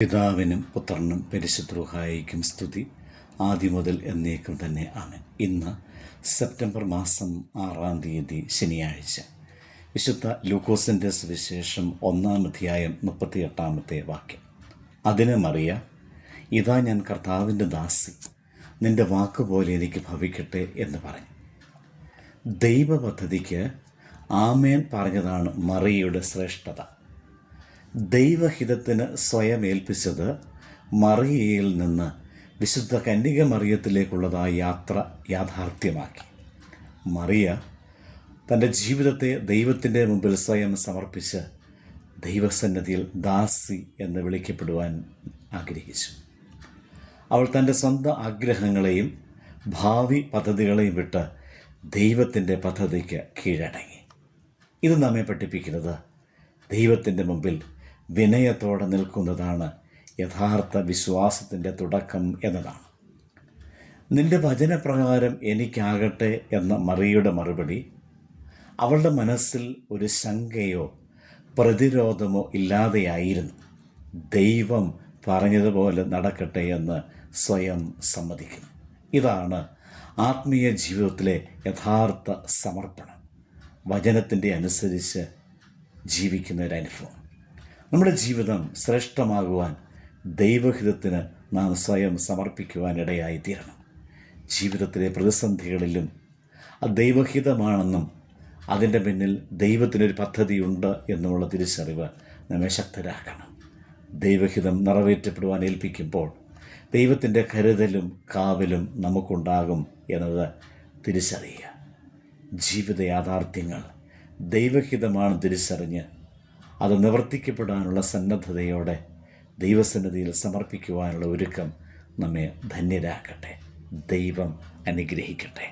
പിതാവിനും പുത്രനും പരിശുദ്ധ റൂഹായിക്കും സ്തുതി, ആദ്യം മുതൽ എന്നേക്കും തന്നെ ആമേൻ. ഇന്ന് സെപ്റ്റംബർ മാസം 6-ാം തീയതി ശനിയാഴ്ച. വിശുദ്ധ ലൂക്കോസിൻ്റെ സുവിശേഷം 1-ാം അധ്യായം 38-ാമത്തെ വാക്യം. അതിന് മറിയ, ഇതാ ഞാൻ കർത്താവിൻ്റെ ദാസി, നിൻ്റെ വാക്കുപോലെ എനിക്ക് ഭവിക്കട്ടെ എന്ന് പറഞ്ഞു. ദൈവ പദ്ധതിക്ക് ആമേൻ പറഞ്ഞതാണ് മറിയയുടെ ശ്രേഷ്ഠത. ദൈവഹിതത്തിന് സ്വയം ഏൽപ്പിച്ചത് മറിയയിൽ നിന്ന് വിശുദ്ധ കന്യക മറിയത്തിലേക്കുള്ളതായ യാത്ര യാഥാർത്ഥ്യമാക്കി. മറിയ തൻ്റെ ജീവിതത്തെ ദൈവത്തിൻ്റെ മുമ്പിൽ സ്വയം സമർപ്പിച്ച് ദൈവസന്നിധിയിൽ ദാസി എന്ന് വിളിക്കപ്പെടുവാൻ ആഗ്രഹിച്ചു. അവൾ തൻ്റെ സ്വന്തം ആഗ്രഹങ്ങളെയും ഭാവി പദ്ധതികളെയും വിട്ട് ദൈവത്തിൻ്റെ പദ്ധതിക്ക് കീഴടങ്ങി. ഇത് നമ്മെ പഠിപ്പിക്കുന്നത് ദൈവത്തിൻ്റെ മുമ്പിൽ വിനയത്തോടെ നിൽക്കുന്നതാണ് യഥാർത്ഥ വിശ്വാസത്തിൻ്റെ തുടക്കം എന്നതാണ്. നിൻ്റെ വചനപ്രകാരം എനിക്കാകട്ടെ എന്ന മറിയയുടെ മറുപടി അവളുടെ മനസ്സിൽ ഒരു ശങ്കയോ പ്രതിരോധമോ ഇല്ലാതെയായിരുന്നു. ദൈവം പറഞ്ഞതുപോലെ നടക്കട്ടെ എന്ന് സ്വയം സമ്മതിക്കുന്നു. ഇതാണ് ആത്മീയ ജീവിതത്തിലെ യഥാർത്ഥ സമർപ്പണം, വചനത്തിൻ്റെ അനുസരിച്ച് ജീവിക്കുന്ന ഒരനുഭവം. നമ്മുടെ ജീവിതം ശ്രേഷ്ഠമാകുവാൻ ദൈവഹിതത്തിന് നാം സ്വയം സമർപ്പിക്കുവാനിടയായി തീരണം. ജീവിതത്തിലെ പ്രതിസന്ധികളിലും അത് ദൈവഹിതമാണെന്നും അതിൻ്റെ പിന്നിൽ ദൈവത്തിനൊരു പദ്ധതിയുണ്ട് എന്നുമുള്ള തിരിച്ചറിവ് നമ്മെ ശക്തരാക്കണം. ദൈവഹിതം നിറവേറ്റപ്പെടുവാൻ ഏൽപ്പിക്കുമ്പോൾ ദൈവത്തിൻ്റെ കരുതലും കാവലും നമുക്കുണ്ടാകും എന്നത് തിരിച്ചറിയുക. ജീവിത യാഥാർത്ഥ്യങ്ങൾ ദൈവഹിതമാണ് തിരിച്ചറിഞ്ഞ് അത് നിവർത്തിക്കപ്പെടാനുള്ള സന്നദ്ധതയോടെ ദൈവസന്നിധിയിൽ സമർപ്പിക്കുവാനുള്ള ഒരുക്കം നമ്മെ ധന്യരാക്കട്ടെ. ദൈവം അനുഗ്രഹിക്കട്ടെ.